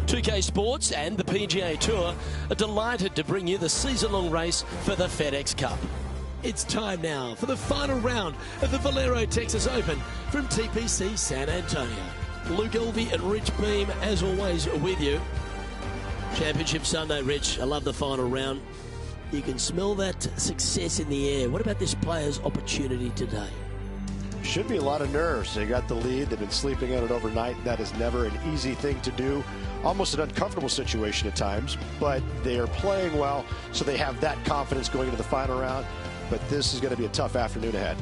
2K Sports and the PGA Tour are delighted to bring you the season-long race for the FedEx Cup. It's time now for the final round of the Velero Texas Open from TPC San Antonio. Luke Elvey and Rich Beam, as always, are with you. Championship Sunday, Rich. I love the final round. You can smell that success in the air. What about this player's opportunity today? Should be a lot of nerves. They got the lead. They've been sleeping on it overnight. That is never an easy thing to do. Almost an uncomfortable situation at times, but they are playing well, so they have that confidence going into the final round. But this is going to be a tough afternoon ahead.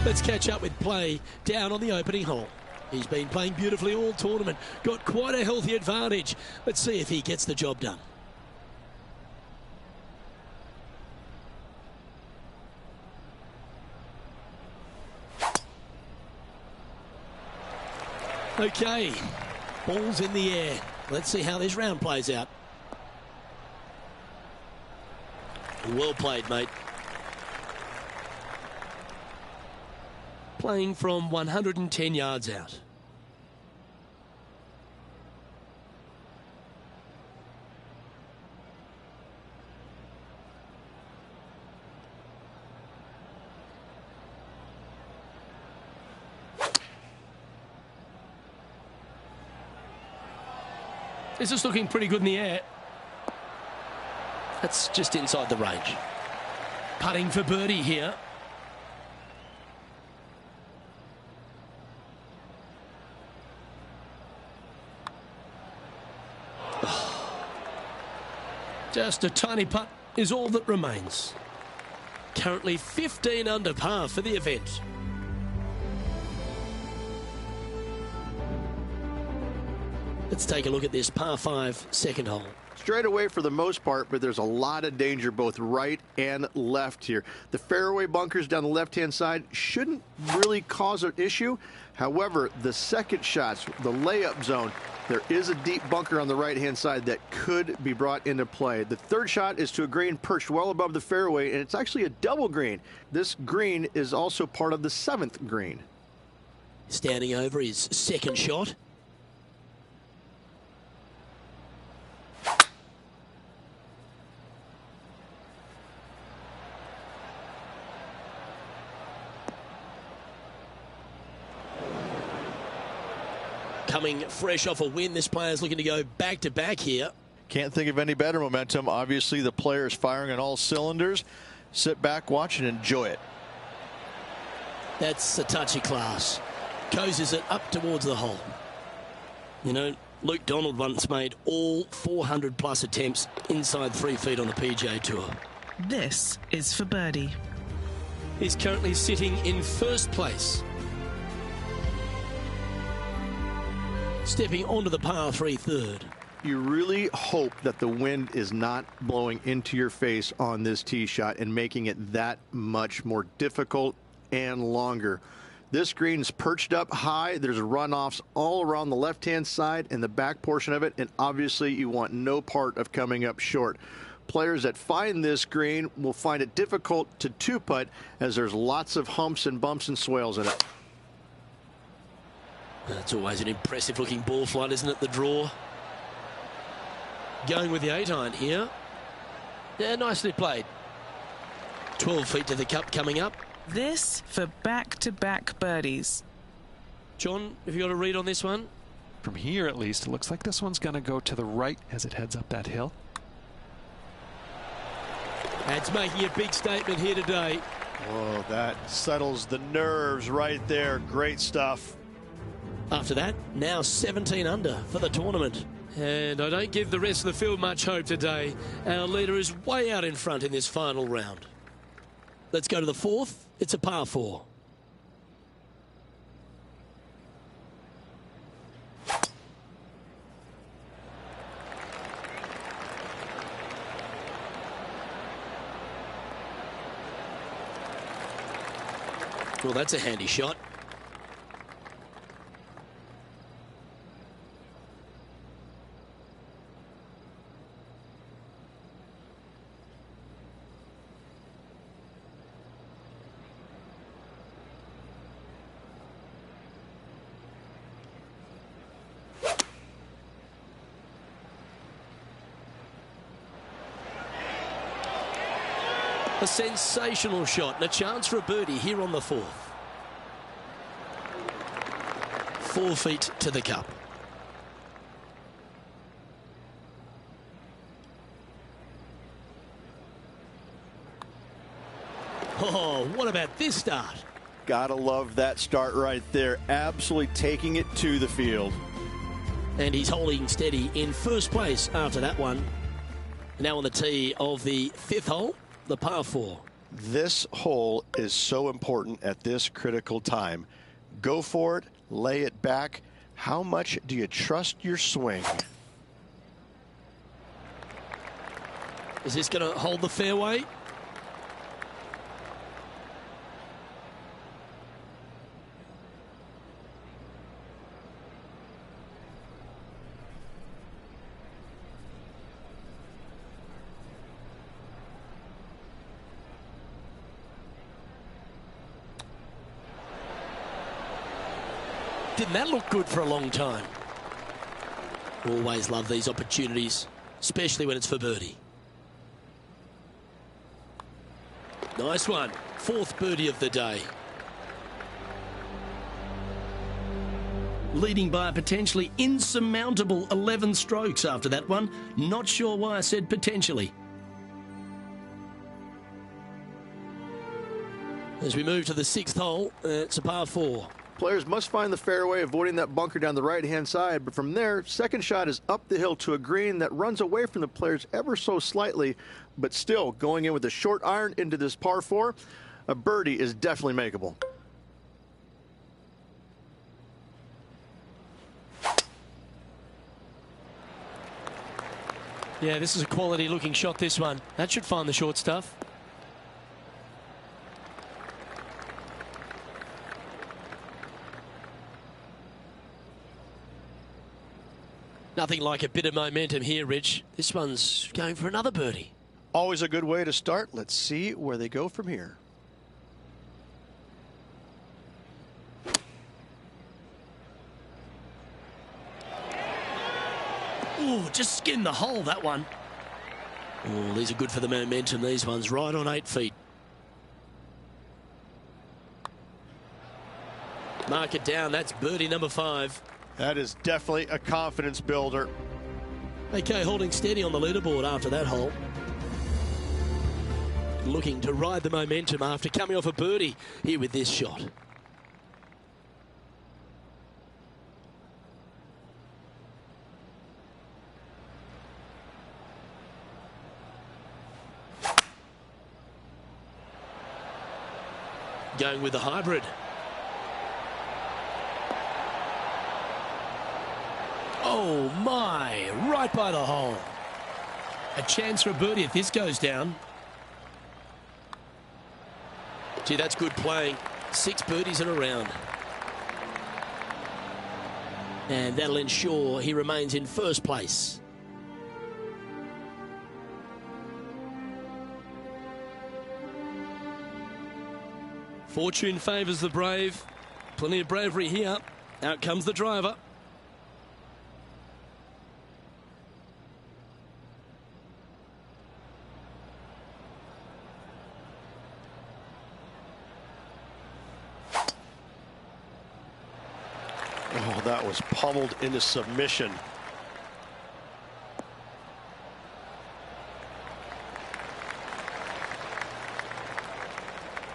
Let's catch up with play down on the opening hole. He's been playing beautifully all tournament, got quite a healthy advantage. Let's see if he gets the job done. Okay, ball's in the air. Let's see how this round plays out. Well played, mate. Playing from 110 yards out. This is looking pretty good in the air. That's just inside the range. Putting for birdie here. Just a tiny putt is all that remains. Currently 15 under par for the event. Let's take a look at this par 5 second hole. Straight away for the most part, but there's a lot of danger both right and left here. The fairway bunkers down the left-hand side shouldn't really cause an issue. However, the second shots, the layup zone, there is a deep bunker on the right-hand side that could be brought into play. The third shot is to a green perched well above the fairway, and it's actually a double green. This green is also part of the 7th green. Standing over his second shot. Coming fresh off a win, this player's looking to go back-to-back here. Can't think of any better momentum. Obviously, the player is firing on all cylinders. Sit back, watch, and enjoy it. That's a touchy class. Coases it up towards the hole. You know, Luke Donald once made all 400-plus attempts inside 3 feet on the PGA Tour. This is for birdie. He's currently sitting in first place. Stepping onto the par 3 third. You really hope that the wind is not blowing into your face on this tee shot and making it that much more difficult and longer. This green's perched up high. There's runoffs all around the left-hand side and the back portion of it, and obviously you want no part of coming up short. Players that find this green will find it difficult to two-putt as there's lots of humps and bumps and swales in it. That's always an impressive looking ball flight, isn't it, the draw? Going with the 8-iron here. Yeah, nicely played. 12 feet to the cup coming up. This for back-to-back birdies. John, have you got a read on this one? From here, at least, it looks like this one's going to go to the right as it heads up that hill. That's making a big statement here today. Oh, that settles the nerves right there. Great stuff. After that, now 17 under for the tournament. And I don't give the rest of the field much hope today. Our leader is way out in front in this final round. Let's go to the 4th. It's a par 4. Well, that's a handy shot. A sensational shot and a chance for a birdie here on the 4th. 4 feet to the cup. Oh, what about this start? Gotta love that start right there. Absolutely taking it to the field. And he's holding steady in first place after that one. Now on the tee of the 5th hole, the par 4. This hole is so important at this critical time. Go for it, lay it back. How much do you trust your swing? Is this going to hold the fairway? Didn't that look good for a long time? Always love these opportunities, especially when it's for birdie. Nice one. 4th birdie of the day. Leading by a potentially insurmountable 11 strokes after that one. Not sure why I said potentially. As we move to the 6th hole, it's a par 4. Players must find the fairway, avoiding that bunker down the right-hand side. But from there, second shot is up the hill to a green that runs away from the players ever so slightly, but still going in with a short iron into this par 4. A birdie is definitely makeable. Yeah, this is a quality-looking shot, this one. That should find the short stuff. Nothing like a bit of momentum here, Rich. This one's going for another birdie. Always a good way to start. Let's see where they go from here. Ooh, just skinned the hole, that one. Oh, these are good for the momentum, these ones. Right on 8 feet. Mark it down. That's birdie number 5. That is definitely a confidence builder. Okay, holding steady on the leaderboard after that hole. Looking to ride the momentum after coming off a birdie here with this shot. Going with the hybrid. Oh my, right by the hole. A chance for a birdie if this goes down. Gee, that's good playing. 6 birdies in a round. And that'll ensure he remains in first place. Fortune favours the brave. Plenty of bravery here. Out comes the driver. Oh, that was pummeled into submission.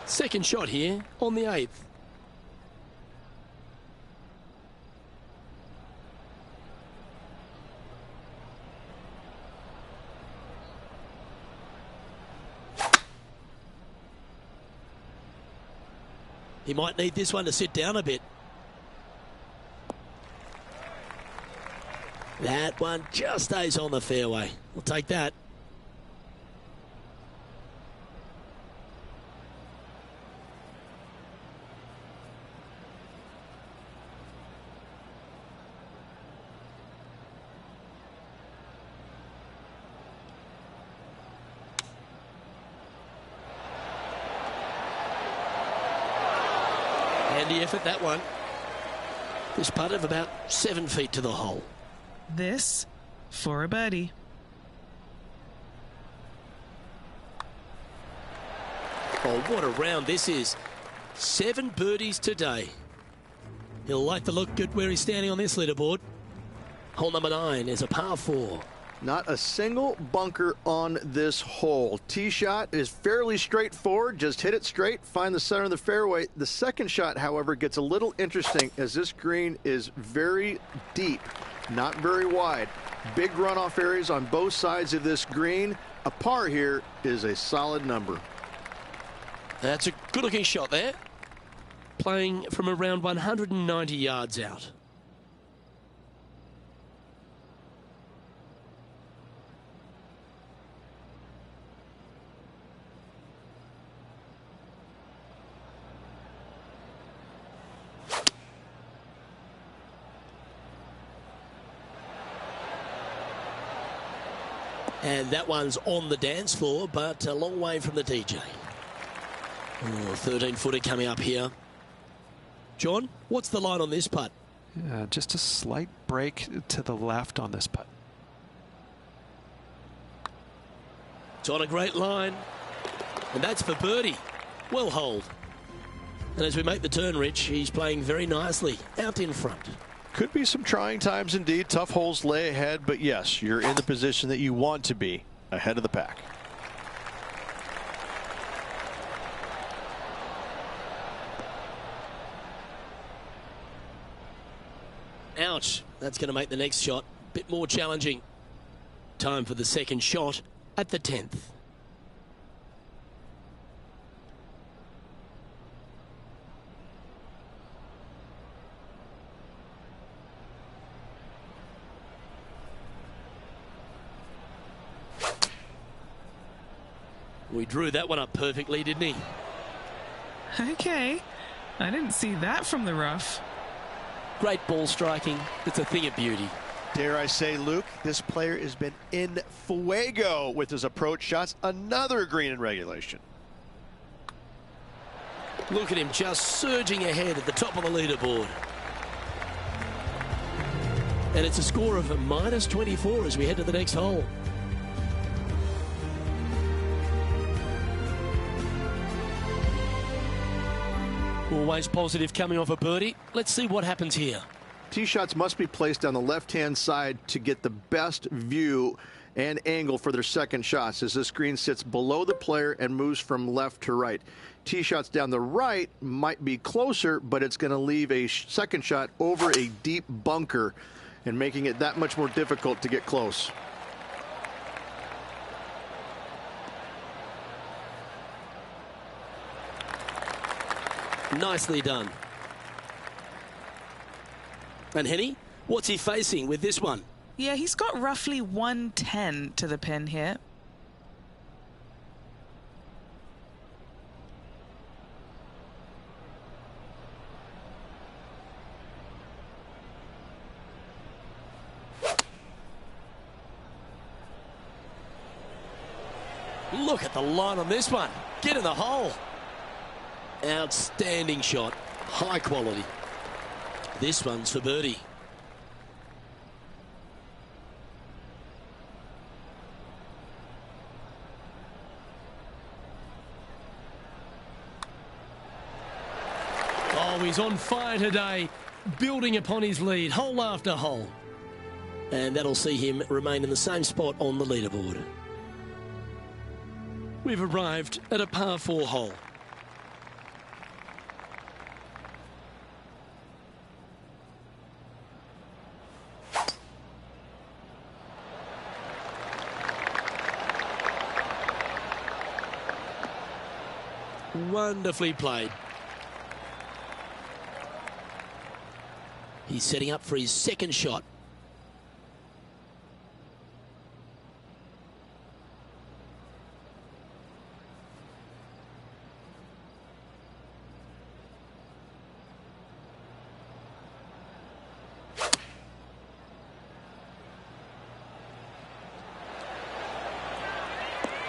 Second shot here on the 8th. He might need this one to sit down a bit. That one just stays on the fairway. We'll take that. Handy effort, that one. This putt of about 7 feet to the hole. This for a birdie. Oh, what a round this is. 7 birdies today. He'll like the look good where he's standing on this leaderboard. Hole number 9 is a par 4. Not a single bunker on this hole. Tee shot is fairly straightforward. Just hit it straight, find the center of the fairway. The second shot, however, gets a little interesting as this green is very deep, not very wide. Big runoff areas on both sides of this green. A par here is a solid number. That's a good-looking shot there. Playing from around 190 yards out. And that one's on the dance floor, but a long way from the DJ. Oh, 13-footer coming up here. John, what's the line on this putt? Just a slight break to the left on this putt. It's on a great line. And that's for birdie. Well holed. And as we make the turn, Rich, he's playing very nicely out in front. Could be some trying times indeed. Tough holes lay ahead, but yes, you're in the position that you want to be, ahead of the pack. Ouch. That's going to make the next shot a bit more challenging. Time for the second shot at the 10th. We drew that one up perfectly, didn't he? Okay. I didn't see that from the rough. Great ball striking. It's a thing of beauty. Dare I say, Luke, this player has been in fuego with his approach shots. Another green in regulation. Look at him just surging ahead at the top of the leaderboard. And it's a score of -24 as we head to the next hole. Always positive coming off a birdie. Let's see what happens here. Tee shots must be placed on the left-hand side to get the best view and angle for their second shots as this green sits below the player and moves from left to right. Tee shots down the right might be closer, but it's going to leave a second shot over a deep bunker and making it that much more difficult to get close. Nicely done. And Henny, what's he facing with this one? Yeah, he's got roughly 110 to the pin here. Look at the line on this one. Get in the hole. Outstanding shot. High quality. This one's for birdie. Oh, he's on fire today, building upon his lead, hole after hole. And that'll see him remain in the same spot on the leaderboard. We've arrived at a par 4 hole. Wonderfully played. He's setting up for his second shot.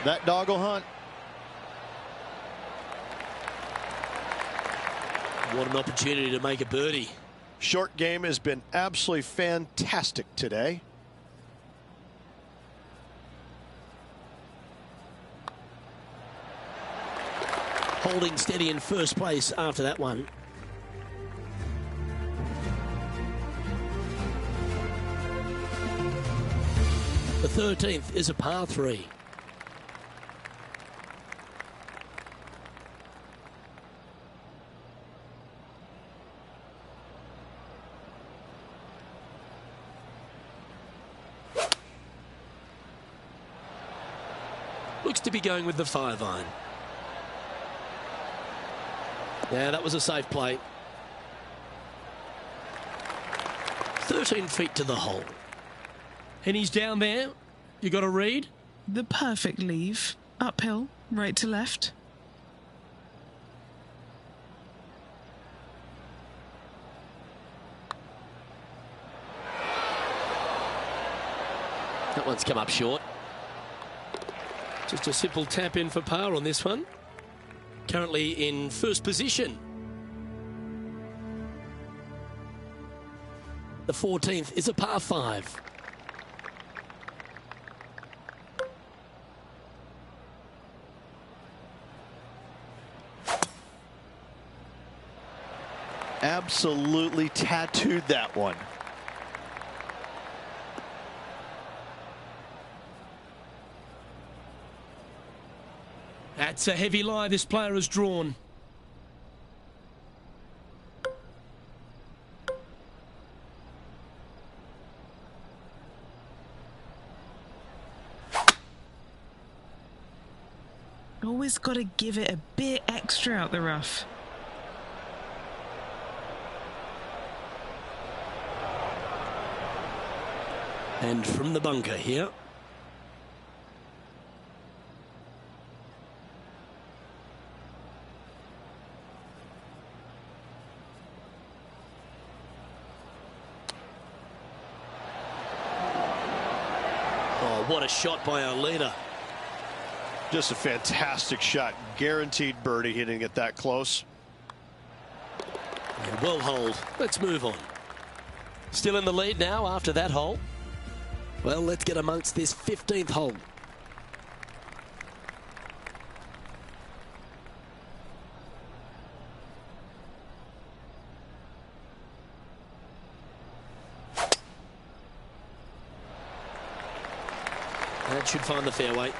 That dog will hunt. What an opportunity to make a birdie. Short game has been absolutely fantastic today. holding steady in first place after that one. The 13th is a par 3. Looks to be going with the 5-iron. Yeah, that was a safe play. 13 feet to the hole. And he's down there. You got a read? The perfect leave. Uphill, right to left. That one's come up short. Just a simple tap in for par on this one. Currently in first position. The 14th is a par 5. Absolutely tattooed that one. That's a heavy lie this player has drawn. Always got to give it a bit extra out the rough. And from the bunker here. Oh, what a shot by our leader. Just a fantastic shot. Guaranteed birdie. He didn't get that close. And well holed. Let's move on. Still in the lead now after that hole. Well, let's get amongst this 15th hole. That should find the fairway.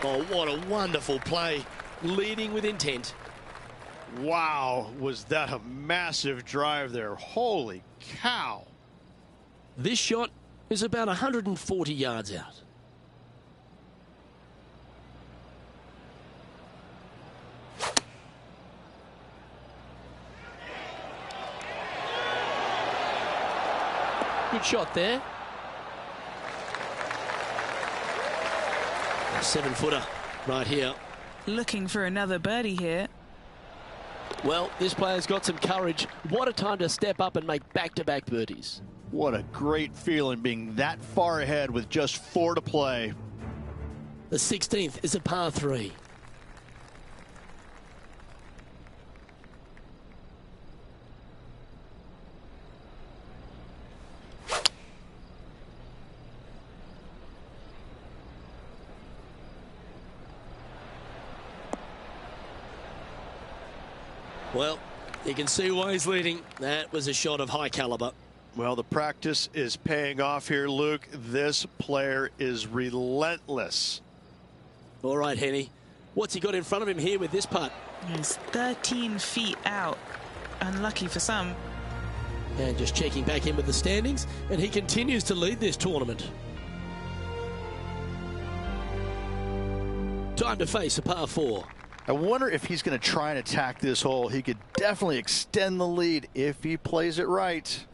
Oh, what a wonderful play. Leading with intent. Wow, was that a massive drive there. Holy cow. This shot is about 140 yards out. Good shot there. A 7-footer right here. Looking for another birdie here. Well, this player's got some courage. What a time to step up and make back-to-back birdies. What a great feeling being that far ahead with just 4 to play. The 16th is a par 3. Well, you can see why he's leading. That was a shot of high caliber. Well, the practice is paying off here, Luke. This player is relentless. All right, Henny. What's he got in front of him here with this putt? He's 13 feet out. Unlucky for some. And just checking back in with the standings, and he continues to lead this tournament. Time to face a par 4. I wonder if he's going to try and attack this hole. He could definitely extend the lead if he plays it right.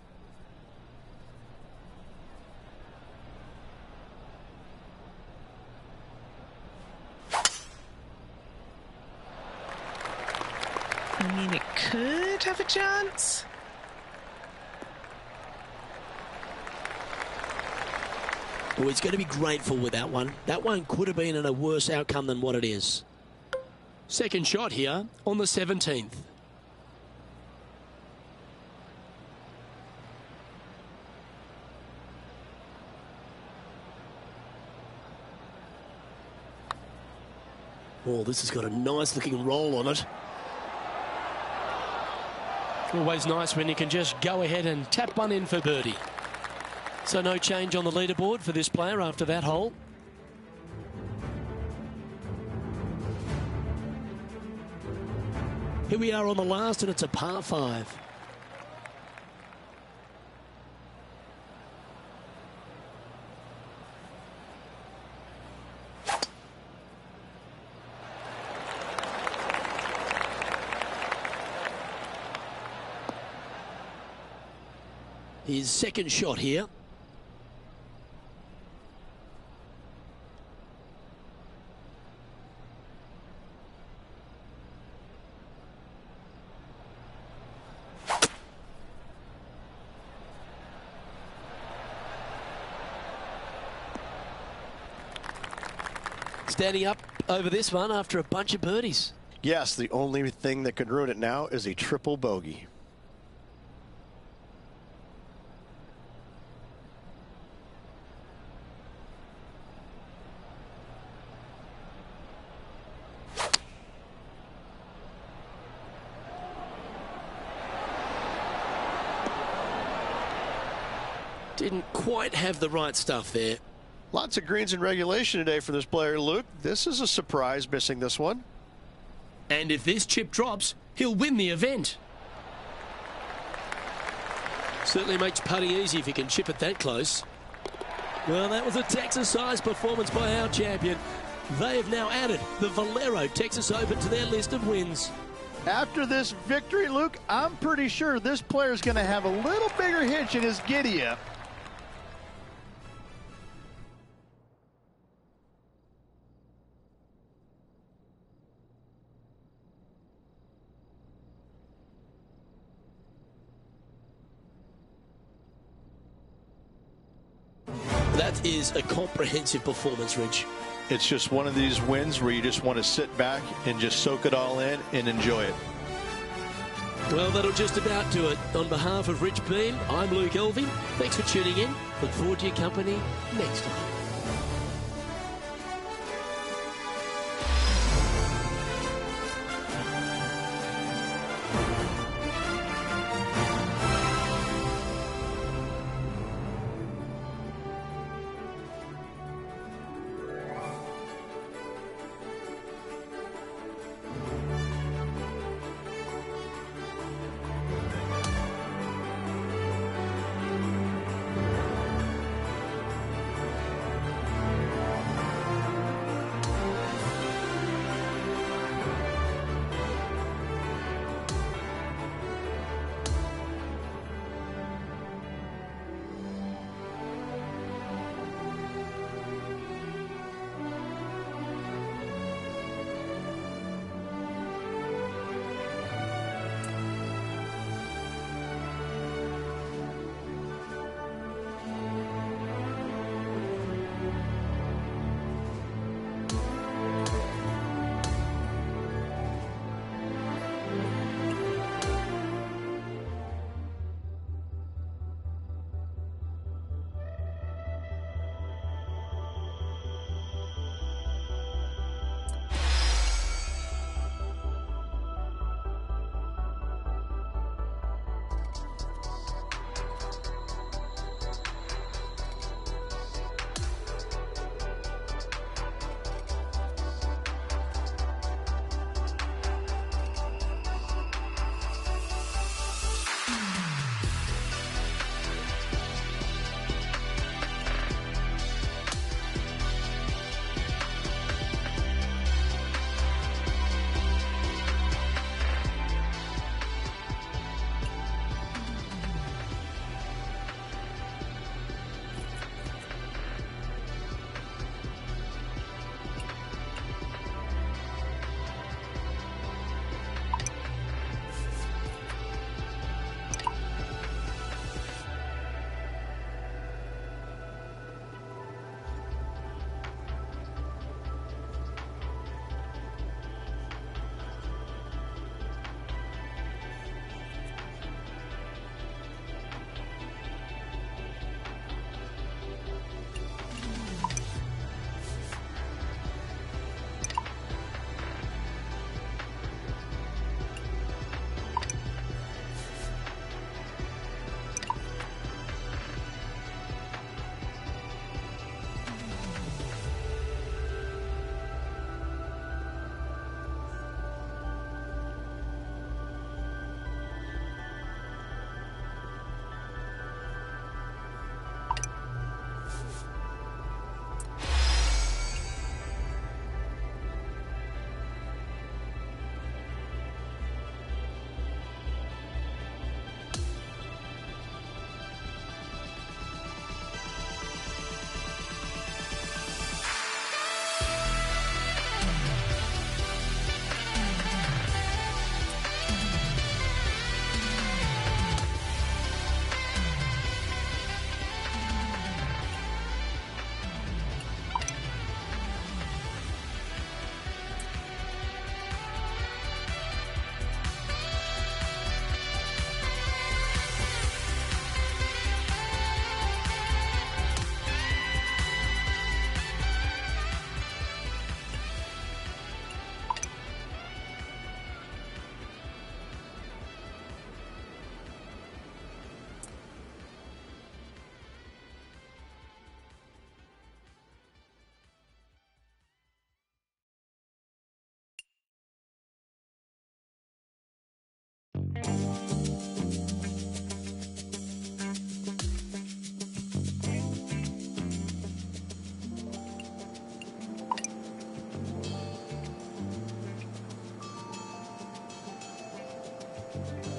I mean, it could have a chance. Oh, he's going to be grateful with that one. That one could have been in a worse outcome than what it is. Second shot here on the 17th. Oh, this has got a nice looking roll on it. Always nice when you can just go ahead and tap one in for birdie. So no change on the leaderboard for this player after that hole. Here we are on the last, and it's a par 5. His second shot here. Standing up over this one after a bunch of birdies. Yes, the only thing that could ruin it now is a triple bogey. Didn't quite have the right stuff there. Lots of greens in regulation today for this player, Luke. This is a surprise, missing this one. And if this chip drops, he'll win the event. Certainly makes putting easy if he can chip it that close. Well, that was a Texas-sized performance by our champion. They have now added the Velero Texas Open to their list of wins. After this victory, Luke, I'm pretty sure this player's going to have a little bigger hitch in his giddy-up. That is a comprehensive performance, Rich. It's just one of these wins where you just want to sit back and just soak it all in and enjoy it. Well, that'll just about do it. On behalf of Rich Beam, I'm Luke Elving. Thanks for tuning in. Look forward to your company next time.